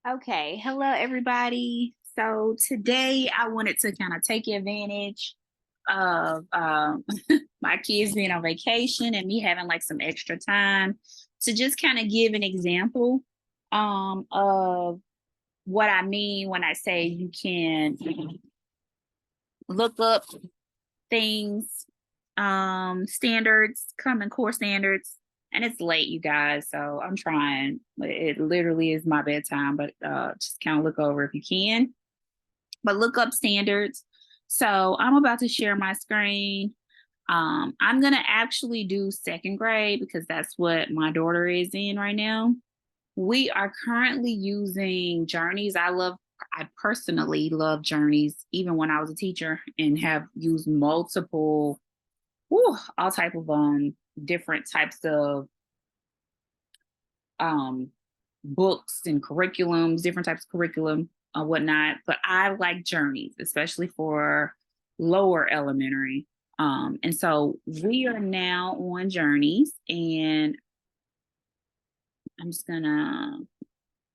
Okay, hello everybody. So today I wanted to kind of take advantage of my kids being on vacation and me having like some extra time to just kind of give an example of what I mean when I say you can look up things, standards, common core standards. And it's late, you guys, so I'm trying. It literally is my bedtime, but just kind of look over if you can. But look up standards. So I'm about to share my screen. I'm gonna actually do second grade because that's what my daughter is in right now. We are currently using Journeys. I personally love Journeys, even when I was a teacher and have used multiple, all type of different types of um books and curriculums, different types of curriculum or whatnot. But I like Journeys, especially for lower elementary. And so we are now on Journeys, and I'm just gonna,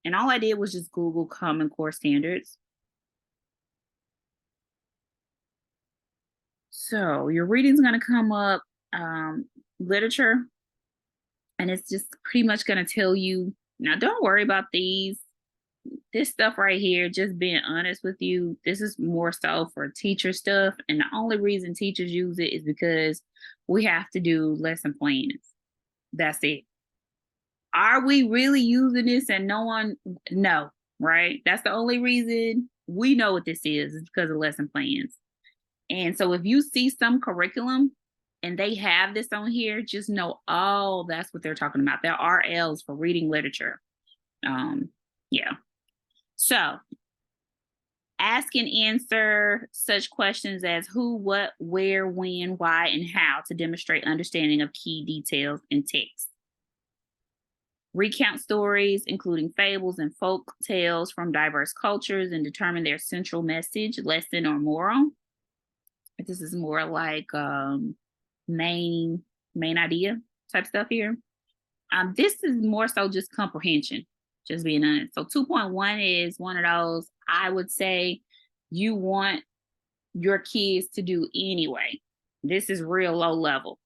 and all I did was just Google Common Core Standards. So your reading's gonna come up, literature, and it's just pretty much gonna tell you. Now, don't worry about this stuff right here, just being honest with you, this is more so for teacher stuff. And the only reason teachers use it is because we have to do lesson plans. That's it. Are we really using this and no one? No, right? That's the only reason we know what this is because of lesson plans. And so if you see some curriculum and they have this on here, just know, oh, that's what they're talking about. There are L's for reading literature. Yeah. So ask and answer such questions as who, what, where, when, why, and how to demonstrate understanding of key details in text. Recount stories, including fables and folk tales from diverse cultures, and determine their central message, lesson, or moral. This is more like main idea type stuff here. This is more so just comprehension, just being honest. So 2.1 is one of those I would say you want your kids to do anyway. This is real low level.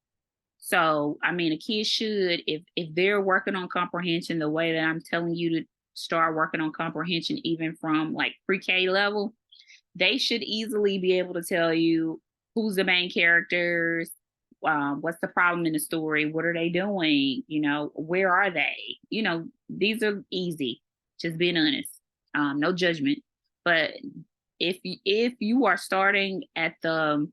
So, I mean, a kid should, if they're working on comprehension the way that I'm telling you to start working on comprehension, even from like pre-K level, they should easily be able to tell you who's the main characters, what's the problem in the story, what are they doing, where are they, these are easy, just being honest, no judgment. But if you are starting at the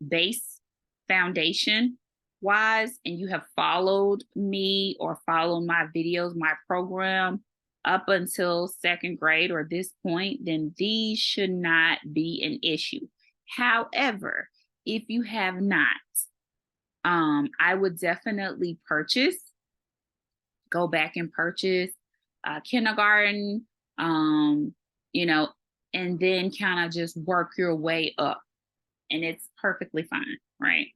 base foundation wise and you have followed me or followed my videos, my program up until second grade or this point, then these should not be an issue. However, if you have not, I would definitely go back and purchase kindergarten, you know, and then kind of just work your way up. And it's perfectly fine, right?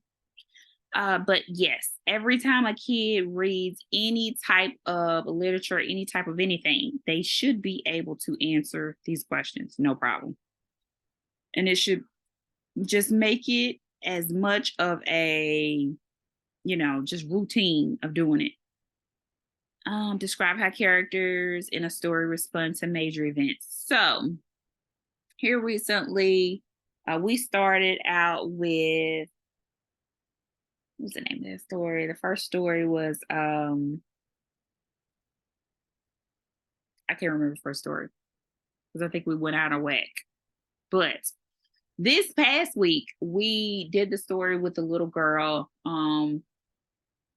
But yes, every time a kid reads any type of literature, any type of anything, they should be able to answer these questions, no problem. And it should just make it as much of a, just routine of doing it. Describe how characters in a story respond to major events. So here recently, we started out with, what's the name of the story? The first story was I can't remember the first story because I think we went out of whack. But this past week we did the story with the little girl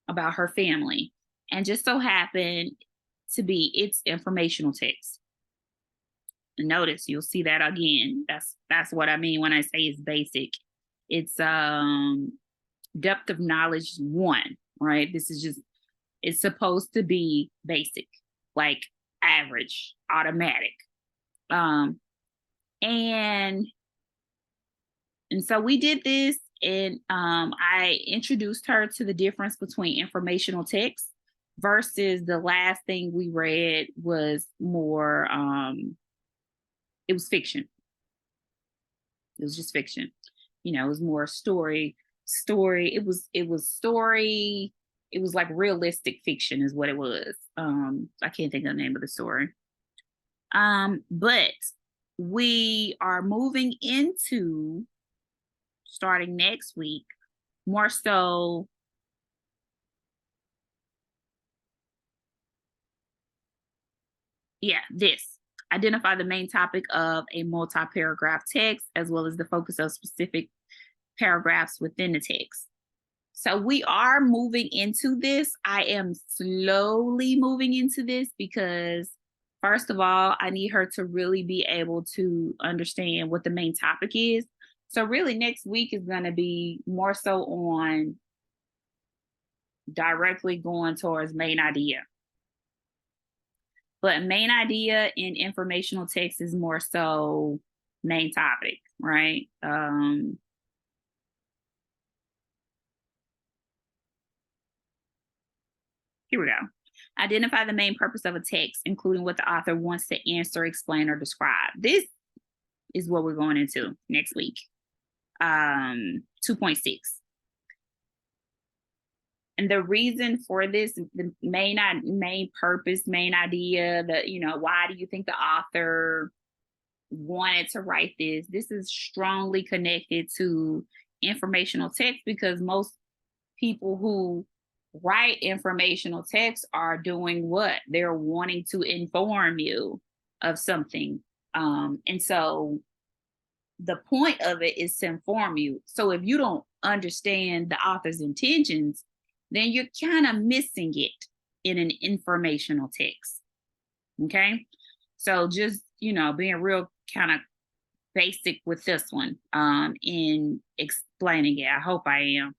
about her family, and just so happened to be it's informational text. Notice you'll see that again. That's what I mean when I say it's basic. It's depth of knowledge one, right? This is just, it's supposed to be basic, like average, automatic. Um, and and so we did this, and I introduced her to the difference between informational text versus the last thing we read was more, it was fiction. It was just fiction. It was more story. It was story. It was like realistic fiction is what it was. I can't think of the name of the story. But we are moving into, starting next week, more so, yeah, this. Identify the main topic of a multi-paragraph text as well as the focus of specific paragraphs within the text. So we are moving into this. I am slowly moving into this because, first of all, I need her to really be able to understand what the main topic is. So really next week is going to be more so on directly going towards main idea. But main idea in informational text is more so main topic, right? Here we go. Identify the main purpose of a text, including what the author wants to answer, explain, or describe. This is what we're going into next week. 2.6. And the reason for this, the main purpose, main idea, why do you think the author wanted to write this? This is strongly connected to informational text because most people who write informational text are doing what? They're wanting to inform you of something. And so the point of it is to inform you. So if you don't understand the author's intentions, then you're kind of missing it in an informational text. Okay. So just, being real kind of basic with this one in explaining it. I hope I am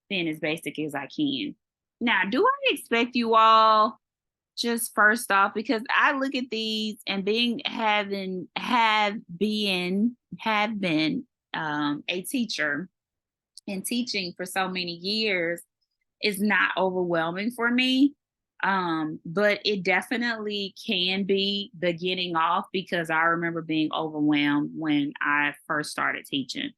being as basic as I can. Now, do I expect you all, just first off, because I look at these and have been a teacher and teaching for so many years is not overwhelming for me. But it definitely can be the getting off because I remember being overwhelmed when I first started teaching.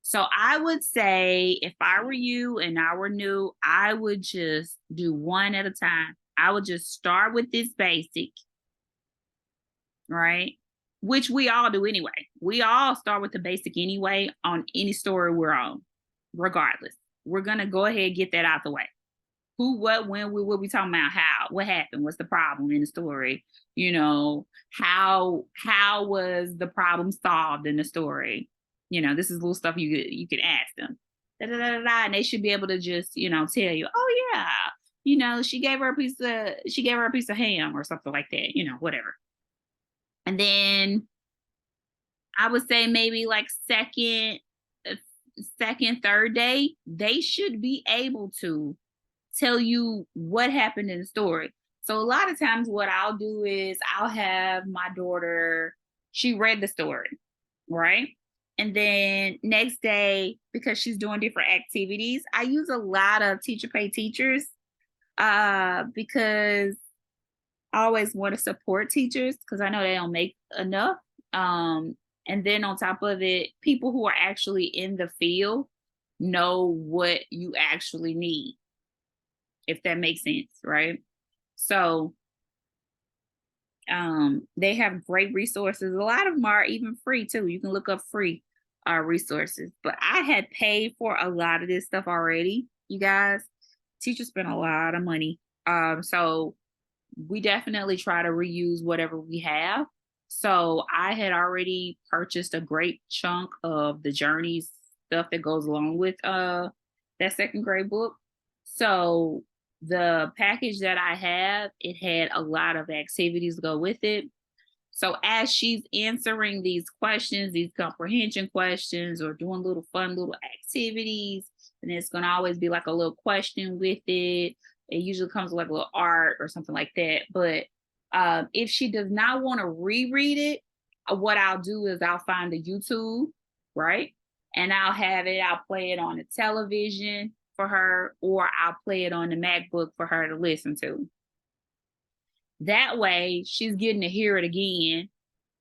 So I would say if I were you and I were new, I would just do one at a time. I would just start with this basic, right? Which we all do anyway. We all start with the basic anyway on any story we're on, regardless. We're going to go ahead and get that out the way. Who, what, when, what we talking about, how, what happened, what's the problem in the story, how was the problem solved in the story. This is little stuff you could ask them. Da, da, da, da, da, and they should be able to just, tell you, oh yeah, she gave her a piece of ham or something like that, whatever. And then I would say maybe like second, third day, they should be able to tell you what happened in the story. So a lot of times what I'll do is I'll have my daughter, she read the story, right? And then next day, because she's doing different activities, I use a lot of teacher pay teachers because I always want to support teachers because I know they don't make enough. And then on top of it, people who are actually in the field know what you actually need, if that makes sense, right? So they have great resources. A lot of them are even free too. You can look up free resources. But I had paid for a lot of this stuff already, you guys. Teachers spend a lot of money. So we definitely try to reuse whatever we have. So I had already purchased a great chunk of the journeys stuff that goes along with that second grade book. So the package that I have, it had a lot of activities go with it. So as she's answering these questions, these comprehension questions, or doing little fun little activities, and it's going to always be like a little question with it. It usually comes with like a little art or something like that. But if she does not want to reread it, what I'll do is I'll find the YouTube, right? And I'll play it on the television for her, or I'll play it on the MacBook for her to listen to. That way she's getting to hear it again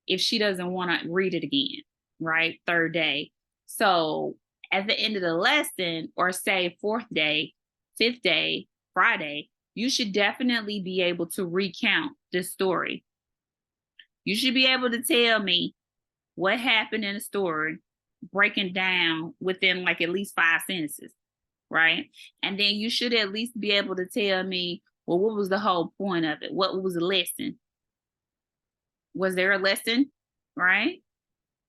if she doesn't want to read it again, right? Third day. So at the end of the lesson, or say fourth day, fifth day, Friday, you should definitely be able to recount this story. You should be able to tell me what happened in the story, breaking down within like at least 5 sentences, right? And then you should at least be able to tell me, well, what was the whole point of it? What was the lesson? Was there a lesson, right?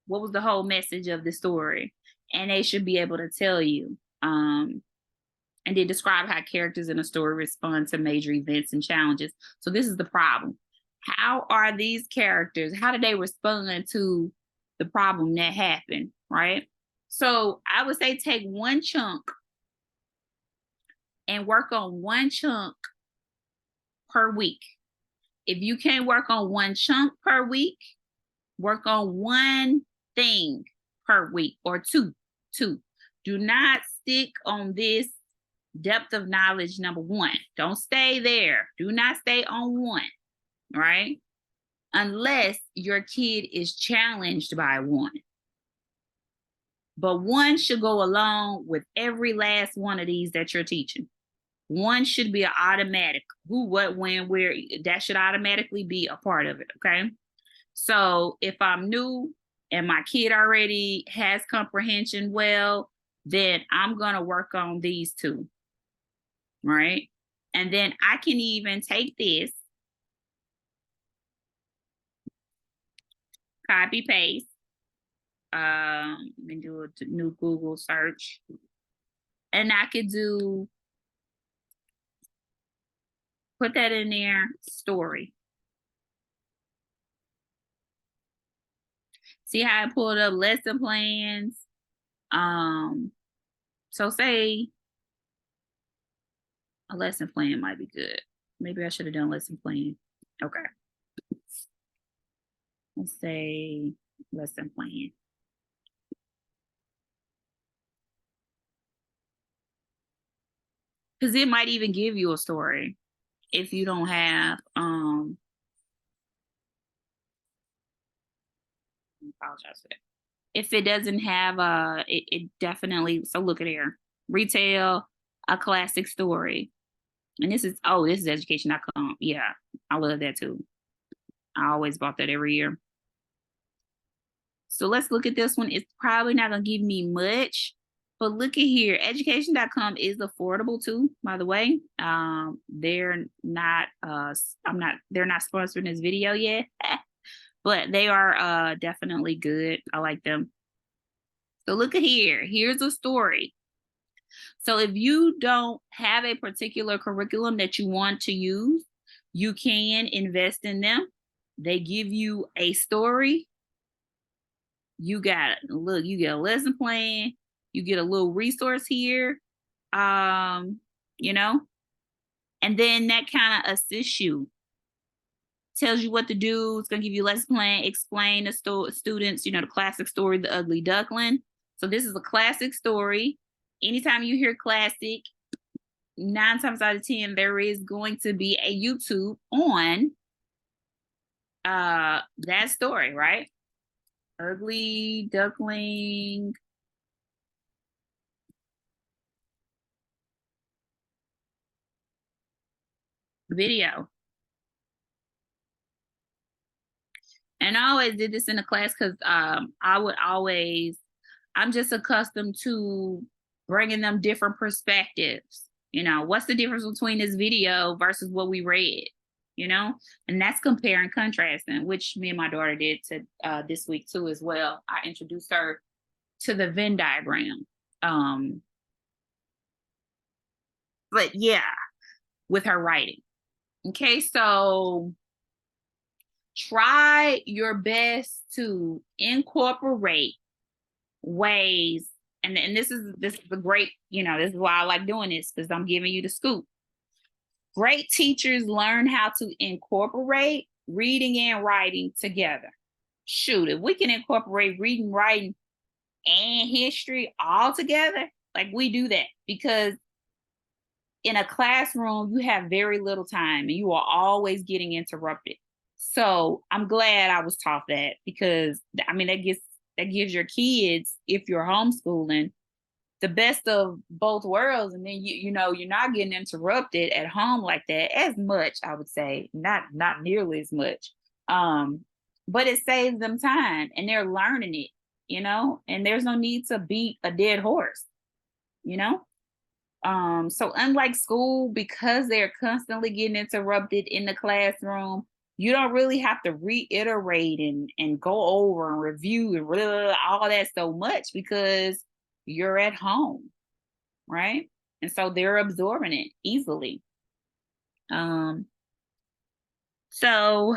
What was the whole message of the story? And they should be able to tell you. And then describe how characters in a story respond to major events and challenges. So this is the problem. How are these characters, how do they respond to the problem that happened, right? So I would say take one chunk and work on one chunk per week. If you can't work on one chunk per week, work on one thing per week, or two. Do not stick on this depth of knowledge number one. Don't stay there. Do not stay on one, right? Unless your kid is challenged by one. But one should go along with every last one of these that you're teaching. One should be an automatic. Who, what, when, where. That should automatically be a part of it, okay? So if I'm new and my kid already has comprehension well, then I'm going to work on these two, right? And then I can even take this, copy paste, and do a new Google search, and I could put that in there, story. See how I pulled up lesson plans? So say a lesson plan might be good. Maybe I should have done lesson plan. Okay. Let's say lesson plan. Because it might even give you a story if you don't have I apologize for that. If it doesn't have it definitely, so look at here. Retell a classic story. And this is education.com. Yeah, I love that too. I always bought that every year. So let's look at this one. It's probably not gonna give me much, but look at here. Education.com is affordable too, by the way. They're not they're not sponsoring this video yet, but they are definitely good. I like them. So look at here. Here's a story. So if you don't have a particular curriculum that you want to use, you can invest in them. They give you a story. You got, look, you get a lesson plan. You get a little resource here, you know, and then that kind of assists you. Tells you what to do. It's going to give you a lesson plan, explain the students, you know, the classic story, The Ugly Duckling. So this is a classic story. Anytime you hear classic, 9 times out of 10, there is going to be a YouTube on that story, right? Ugly Duckling video. And I always did this in the class because I'm just accustomed to bringing them different perspectives. You know, what's the difference between this video versus what we read? You know, and that's compare and contrasting, which me and my daughter did to this week too as well. I introduced her to the Venn diagram. But yeah, with her writing. Okay, so try your best to incorporate ways, and this is a great, you know, this is why I like doing this, because I'm giving you the scoop. Great teachers learn how to incorporate reading and writing together. Shoot, if we can incorporate reading, writing, and history all together, like we do that, because in a classroom, you have very little time and you are always getting interrupted. So I'm glad I was taught that, because I mean that gives your kids, if you're homeschooling, the best of both worlds. And then you know you're not getting interrupted at home like that as much, I would say. Not nearly as much. Um, but it saves them time and they're learning it, and there's no need to beat a dead horse, you know? So unlike school, because they're constantly getting interrupted in the classroom, you don't really have to reiterate and go over and review and all that so much, because you're at home, right? And so they're absorbing it easily. Um, so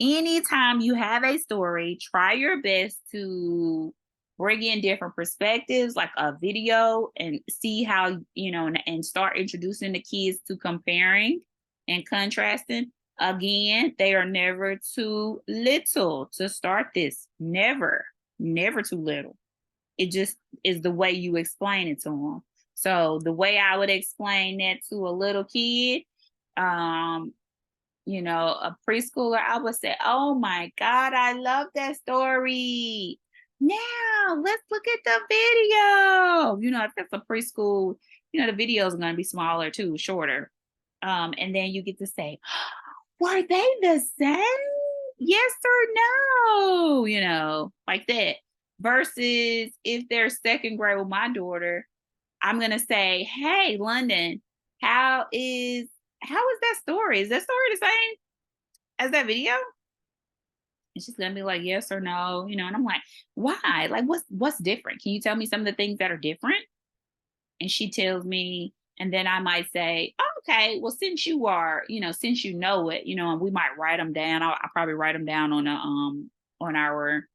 anytime you have a story, try your best to bring in different perspectives, like a video, and see how, and start introducing the kids to comparing and contrasting. Again, they are never too little to start this. Never, never too little. It just is the way you explain it to them. So the way I would explain that to a little kid, um, a preschooler, I would say, "Oh my God, I love that story. Now let's look at the video." If it's a preschool, the videos are going to be smaller too, shorter. And then you get to say, "Were they the same? Yes or no?" Like that. Versus if they're second grade with my daughter, I'm gonna say, "Hey, London, how is that story? Is that story the same as that video?" And she's gonna be like, "Yes or no," and I'm like, "Why? Like, what's different? Can you tell me some of the things that are different?" And she tells me, and then I might say, "Oh, okay, well, since you know it, and we might write them down. I'll probably write them down on our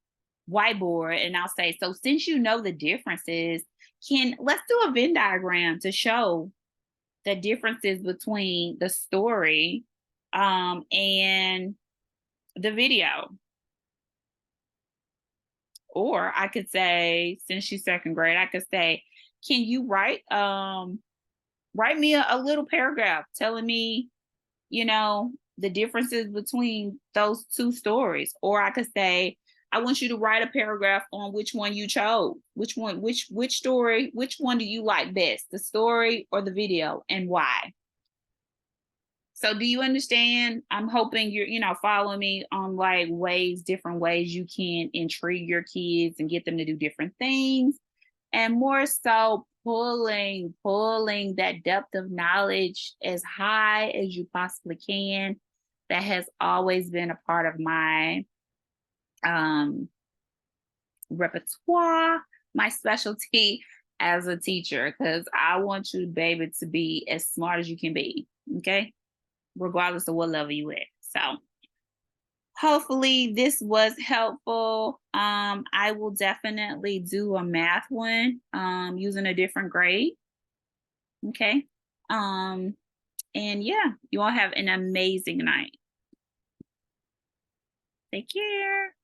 whiteboard, and I'll say, so since you know the differences, let's do a Venn diagram to show the differences between the story and the video." Or I could say, since she's second grade, I could say, "Can you write me a little paragraph telling me, the differences between those two stories?" Or I could say, "I want you to write a paragraph on which one you chose. Which story, which one do you like best, the story or the video, and why?" So do you understand? I'm hoping you're, following me on like different ways you can intrigue your kids and get them to do different things. And more so pulling that depth of knowledge as high as you possibly can. That has always been a part of my um repertoire, my specialty as a teacher, because I want you, baby, to be as smart as you can be. Okay, regardless of what level you at. So hopefully this was helpful. I will definitely do a math one using a different grade. Okay. Um, and yeah, you all have an amazing night. Take care.